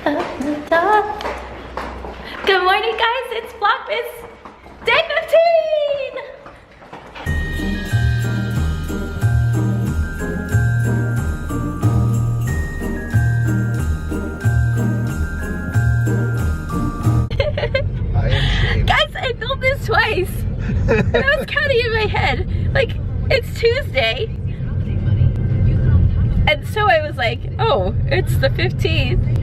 Good morning, guys. It's Vlogmas Day 15. I am ashamed. Guys, I filmed this twice. And I was counting in my head. Like, it's Tuesday. And so I was like, oh, it's the 15th.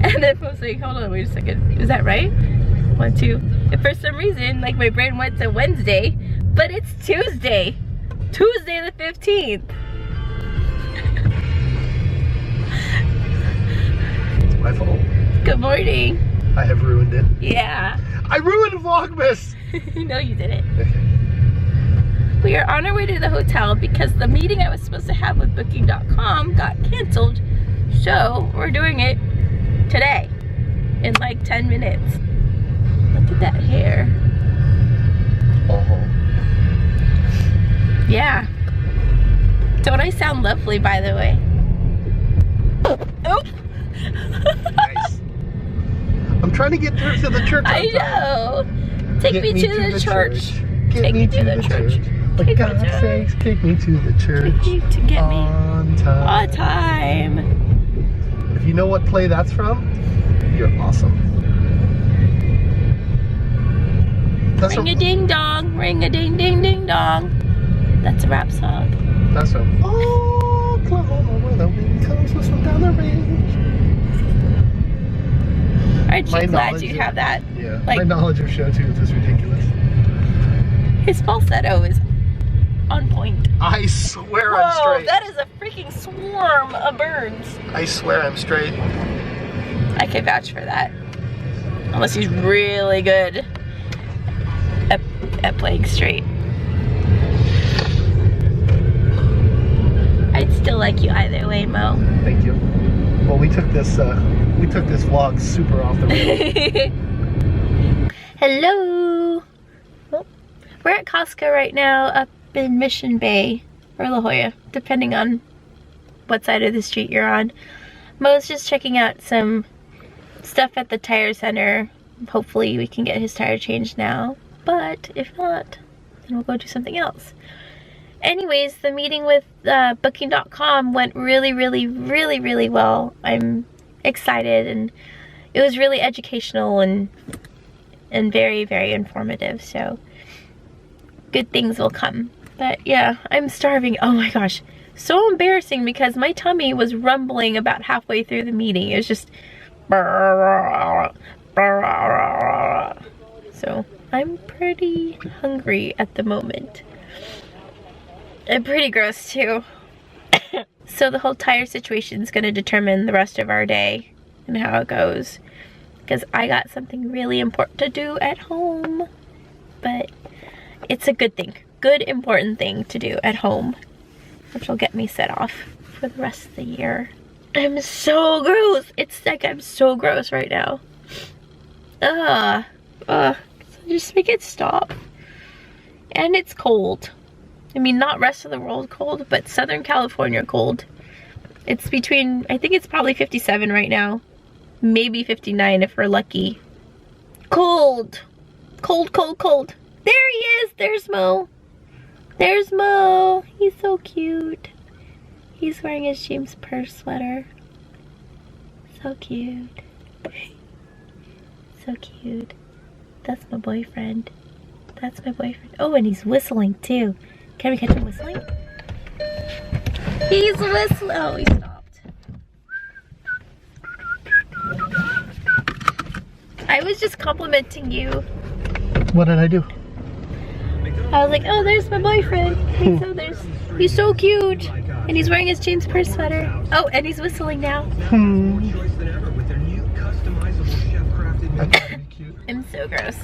And then I was like, hold on, wait a second. Is that right? 1, 2. And for some reason, like my brain went to Wednesday, but it's Tuesday. Tuesday the 15th. It's my fault. Good morning. I have ruined it. Yeah. I ruined Vlogmas! No, you didn't. Okay. We are on our way to the hotel because the meeting I was supposed to have with booking.com got canceled. So we're doing it today in like 10 minutes. Look at that hair. Oh. Yeah. Don't I sound lovely, by the way? Oh. Nice. I'm trying to get through to the church. I know. Take me to the church. Take me to the church. For God's sakes, take me to the church. To get me on time. on time. If you know what play that's from, you're awesome. That's Ring a ding dong, ring a ding ding ding dong. That's a rap song. That's from Oklahoma, where the wind comes whistling down the range. Aren't you glad you have that? Yeah, Like, my knowledge of show tunes is ridiculous. his falsetto is on point. I swear Whoa, I'm straight. that is a freaking swarm of birds. I swear I'm straight. I can vouch for that. Unless he's really good at playing straight. I'd still like you either way, Mo. Thank you. Well, we took this vlog super off the rails. Hello. Oh, we're at Costco right now, up in Mission Bay or La Jolla, depending on what side of the street you're on. Mo's just checking out some stuff at the tire center. Hopefully we can get his tire changed now, but if not, then we'll go do something else. Anyways, the meeting with booking.com went really well. I'm excited, and it was really educational and very informative, so good things will come. But yeah, I'm starving. Oh my gosh, so embarrassing because my tummy was rumbling about halfway through the meeting. It was just so I'm pretty hungry at the moment. And pretty gross too. So the whole tire situation is going to determine the rest of our day and how it goes, because I got something really important to do at home. But it's a good thing, good important thing to do at home, which will get me set off for the rest of the year. I'm so gross. It's like I'm so gross right now. Just make it stop. And it's cold. I mean, not rest of the world cold, but Southern California cold. It's between, I think it's probably 57 right now. Maybe 59 if we're lucky. Cold. Cold, cold, cold. There he is. There's Mo. There's Mo. He's so cute. He's wearing his James Purse sweater. So cute. So cute. That's my boyfriend. That's my boyfriend. Oh, and he's whistling too. Can we catch him whistling? He's whistling. Oh, he stopped. I was just complimenting you. What did I do? I was like, oh, there's my boyfriend. He's so cute. And he's wearing his James Purse sweater. Oh, and he's whistling now. I'm so gross.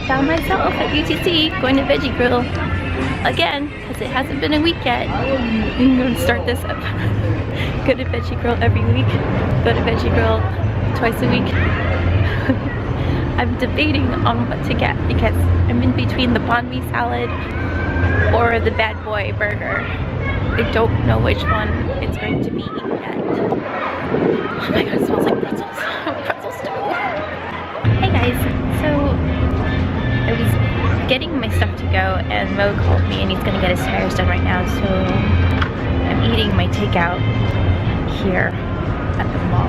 Found myself at UTC going to Veggie Grill again because it hasn't been a week yet. I'm going to start this up. Go to Veggie Grill every week. Go to Veggie Grill twice a week. I'm debating on what to get because I'm in between the banh mi salad or the bad boy burger. I don't know which one it's going to be yet. Oh my god, it smells like pretzels. getting my stuff to go, and Mo called me and he's gonna get his tires done right now, so I'm eating my takeout here at the mall,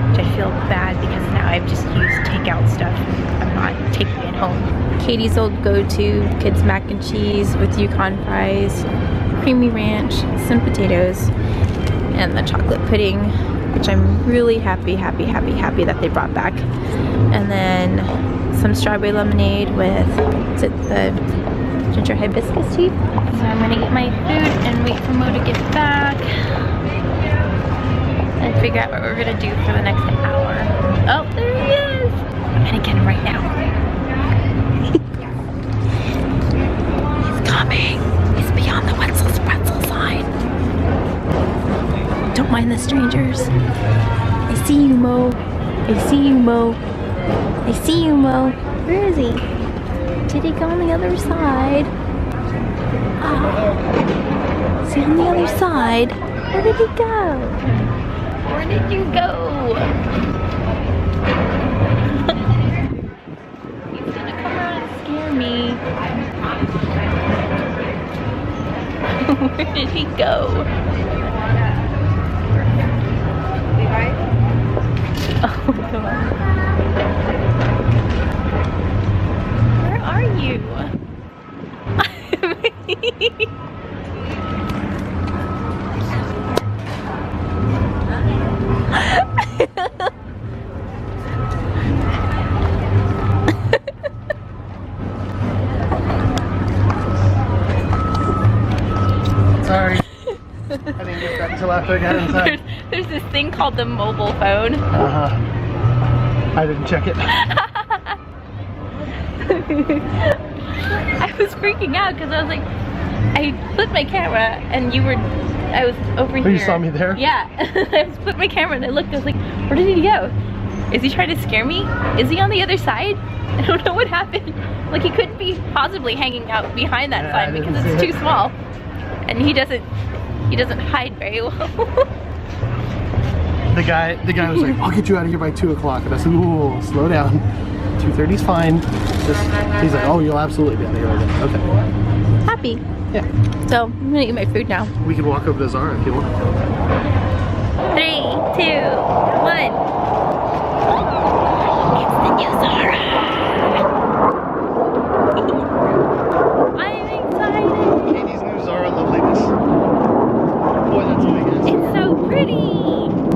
which I feel bad because now I've just used takeout stuff. I'm not taking it home. Katie's old go-to, kids mac and cheese with Yukon fries, creamy ranch, some potatoes, and the chocolate pudding, which I'm really happy that they brought back. And then some strawberry lemonade with, is it the ginger hibiscus tea? So I'm gonna eat my food and wait for Mo to get back and figure out what we're gonna do for the next hour. Oh, there he is! I'm gonna get him right now. He's coming. He's beyond the Wetzel's Pretzel sign. Don't mind the strangers. I see you, Mo. I see you, Mo. I see you, Mo. Where is he? Did he go on the other side? Oh. Is he on the other side? Where did he go? Where did you go? He's gonna come around and scare me. Where did he go? Oh my god. Where are you? Sorry. I didn't get that until after I got inside. There's this thing called the mobile phone. I didn't check it. I was freaking out because I was like, I flipped my camera and I was over here. You saw me there? Yeah. I flipped my camera and I looked, I was like, where did he go? Is he trying to scare me? Is he on the other side? I don't know what happened. Like, he couldn't be possibly hanging out behind that sign because it's too small. And he doesn't hide very well. The guy was like, I'll get you out of here by 2 o'clock. And I said, ooh, slow down. 2:30's fine. He's like, oh, you'll absolutely be out of here. Okay. Happy. Yeah. So, I'm gonna eat my food now. We could walk over to Zara if you want. 3, 2, 1. It's the new Zara. I'm excited. Katie's new Zara loveliness. Boy, that's a big ass. It's so pretty.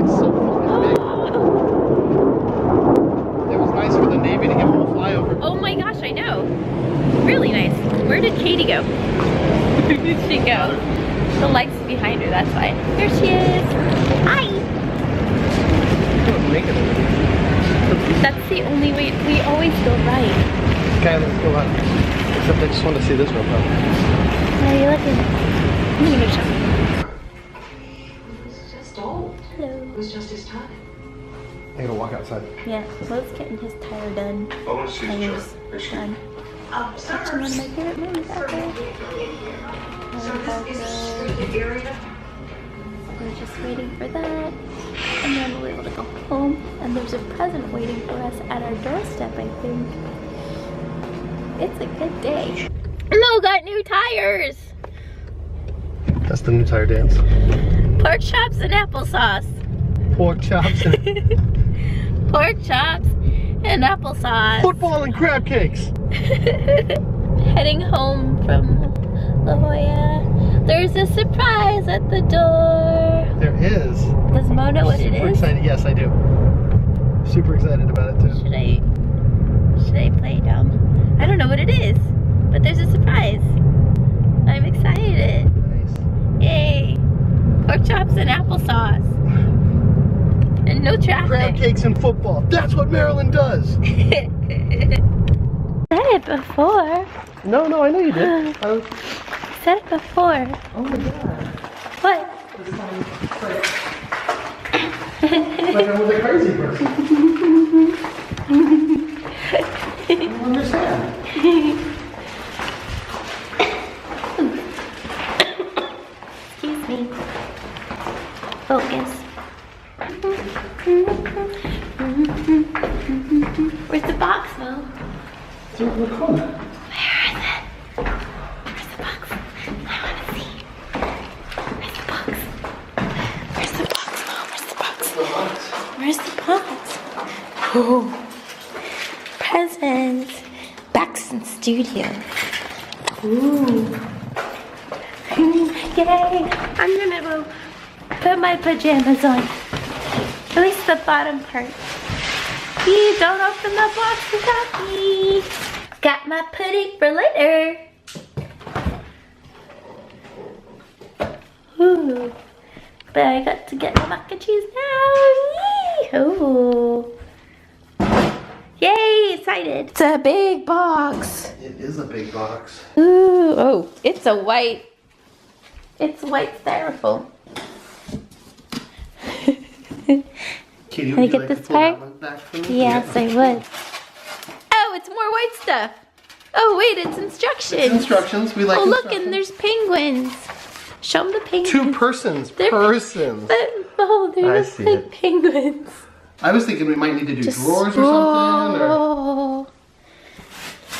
It's so fucking big. It was nice for the Navy to give a little flyover. Oh my gosh, I know. Really nice. Where did Katie go? Where did she go? The light's behind her, that's why. There she is. Hi. That's the only way. We always go right. Okay, let's go on. Except I just want to see this real quick. How are you looking? I'm gonna go show. Hello. Hello. It was just his time. I gotta walk outside. Yeah, Mo's getting his tire done. Tires done. Watching one of my favorite movies out there. So this is a restricted area? We're just waiting for that. And then we'll be able to go home. And there's a present waiting for us at our doorstep, I think. It's a good day. Mo got new tires! That's the new tire dance. Pork chops and applesauce. Pork chops and Pork chops and applesauce. football and crab cakes. Heading home from La Jolla. There's a surprise at the door. There is. Does Mo know what it Super is? excited. Yes, I do. Super excited about it too. Should I play dumb? I don't know what it is, but there's a surprise. I'm excited. Nice. Yay! Pork chops and applesauce. And no traffic. Crab cakes and football. That's what Maryland does. Said it before. No, I know you did. Said it before. Oh my god. What? Like I was a crazy person. I don't understand. Excuse me. Focus. Where's the box, Mo? It's in the corner. Where is it? the box. Where's the box? Oh, presents. Baxton Studio. Ooh. Yay! I'm gonna go put my pajamas on. At least the bottom part. Please don't open the box without me. Got my pudding for later. Ooh. But I got to get my mac and cheese now. Yee! Ooh. Yay, excited. It's a big box. It is a big box. Ooh, oh, it's white styrofoam. Katie, Can I get this part? Yes, I would. Oh, it's more white stuff. Oh, wait, it's instructions. It's instructions. We like instructions. instructions. Look, and there's penguins. Show them the penguins. Two persons. Persons. But, oh, they're just like penguins. I was thinking we might need to do drawers or something. Or...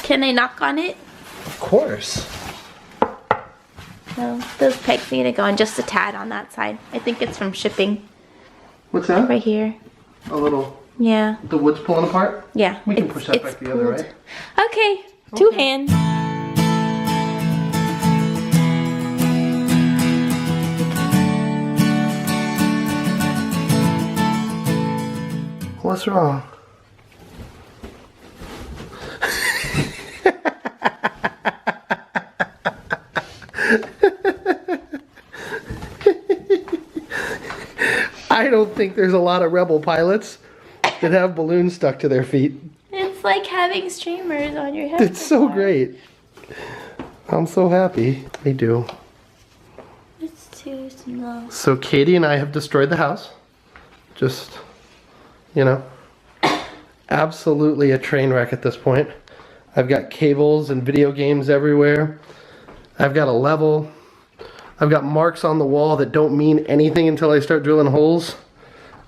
Can I knock on it? Of course. No, those pegs need to go on just a tad on that side. I think it's from shipping. What's that? Right here. A little. Yeah. The wood's pulling apart? Yeah. We can push that back together, right? Okay. Two hands. What's wrong? I don't think there's a lot of rebel pilots that have balloons stuck to their feet. It's like having streamers on your head. It's so great. I'm so happy. I do. It's too small. So Katie and I have destroyed the house. Just, you know, absolutely a train wreck at this point. I've got cables and video games everywhere. I've got a level. I've got marks on the wall that don't mean anything until I start drilling holes.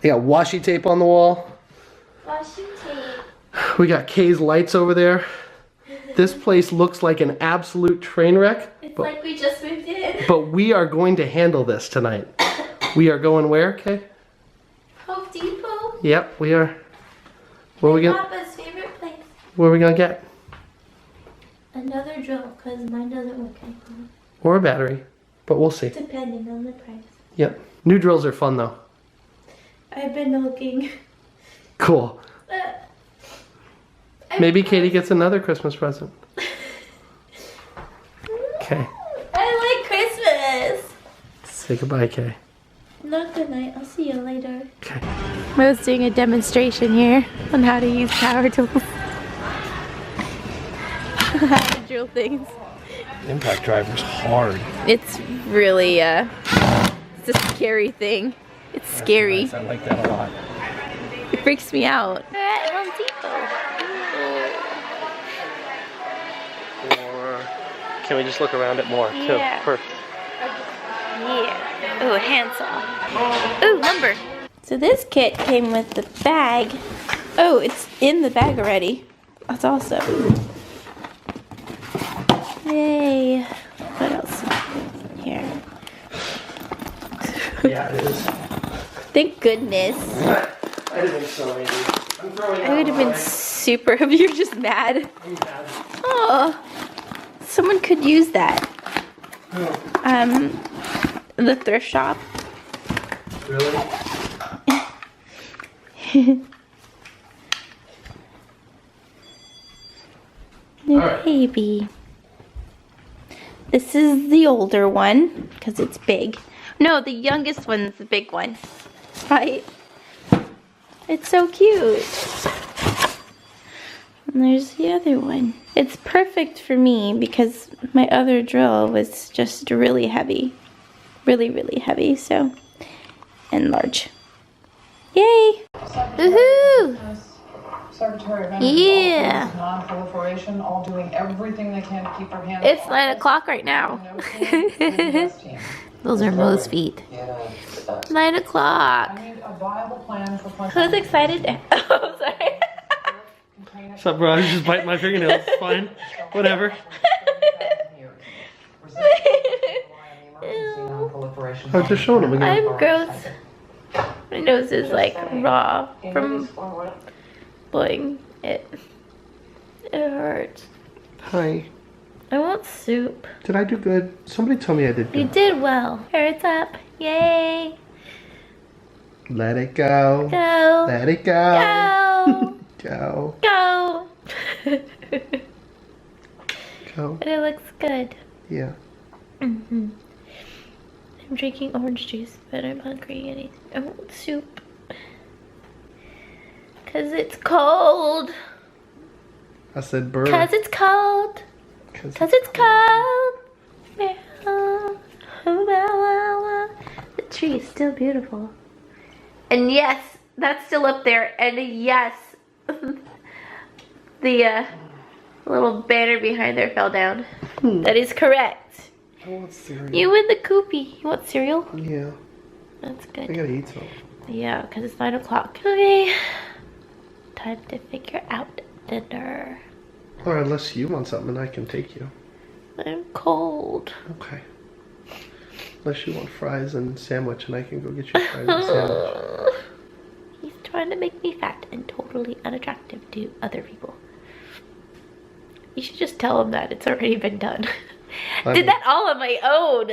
I got washi tape on the wall. Washi tape. We got Kay's lights over there. This place looks like an absolute train wreck. It's like we just moved in. But we are going to handle this tonight. We are going where, Kay? Home Depot. Yep, we are. Where are we gonna? Papa's favorite place. Where are we gonna get? Another drill, because mine doesn't work anymore. Or a battery, but we'll see. Depending on the price. Yep. New drills are fun though. I've been looking. Cool. Maybe Katie gets another Christmas present. Okay. I like Christmas. Say goodbye, Kay. Not good night. I'll see you later. Okay. I was doing a demonstration here on how to use power tools. How to drill things. Impact driver's hard. It's really it's a scary thing. It's scary. Nice. I like that a lot. It freaks me out. We're at Home Depot. Or can we just look around it more? Yeah. Too? Perfect. Yeah. Oh, a handsaw. Oh, lumber. So this kit came with the bag. Oh, it's in the bag already. That's awesome. Yay. What else? Here. Yeah, it is. Thank goodness. I didn't think so, maybe. I'm throwing I would have been super. You're just mad. I'm mad. Oh, someone could use that. The thrift shop. Really? New Alright. baby. This is the older one because it's big. No, the youngest one's the big one. Right? It's so cute. And there's the other one. It's perfect for me because my other drill was just really heavy. Really, really heavy, so. And large. Yay! Woohoo! Secretary of Yeah. non-proliferation, all doing everything they can to keep their hands. It's 9 o'clock right now. Those are Mo's feet. 9 o'clock. I need a viable plan for Who's excited? Oh, sorry. What's up, bro? I was just biting my fingernails. It's fine. Whatever. I'm just showing them again. I'm gross. My nose is like raw from blowing it. It hurts. Hi. I want soup. Did I do good? Somebody told me I did You good. did well. Here, it's up. Yay. Let it go. Go. Let it go. Go. Go. Go. Go. But it looks good. Yeah. I'm drinking orange juice, but I'm hungry. I want soup. Cause it's cold. I said bird. Cause it's cold. Cause it's cold. The tree is still beautiful. And yes, that's still up there. And yes, the little banner behind there fell down. That is correct. I want cereal. You win the koopy. You want cereal? Yeah. That's I good. gotta eat some. Yeah, because it's 9 o'clock. Okay. Time to figure out dinner. Or unless you want something, I can take you. I'm cold. Okay. Unless you want fries and sandwich, and I can go get you fries and sandwich. He's trying to make me fat and totally unattractive to other people. You should just tell him that it's already been done. Did that all on my own.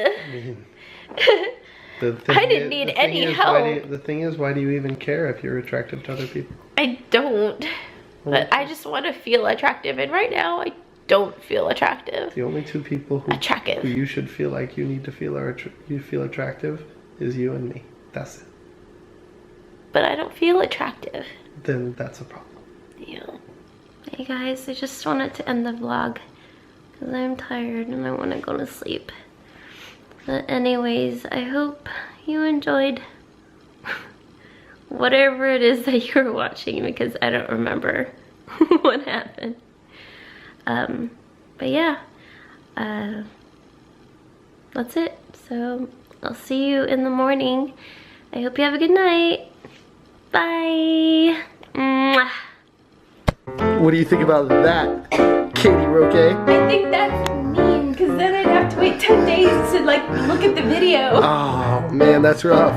I didn't need any help. The thing is, why do you even care if you're attractive to other people? I don't. But I just want to feel attractive, and right now I don't feel attractive. The only two people who you should feel like you need to feel you feel attractive is you and me. That's it. But I don't feel attractive. Then that's a problem. Yeah. Hey guys, I just wanted to end the vlog because I'm tired and I want to go to sleep. But anyways, I hope you enjoyed whatever it is that you're watching, because I don't remember what happened. But yeah, that's it. So I'll see you in the morning. I hope you have a good night. Bye. Mwah. What do you think about that, Katie Roque? I think that's mean, because then I'd have to wait 10 days to like look at the video. Oh man, that's rough.